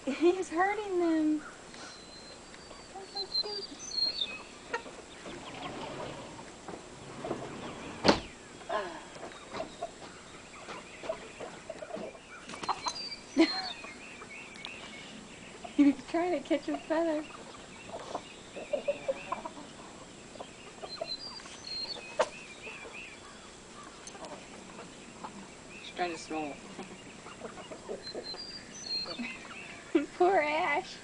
He's hurting them. That's so cute. He's trying to catch a feather. She's trying to smell. Poor Ash.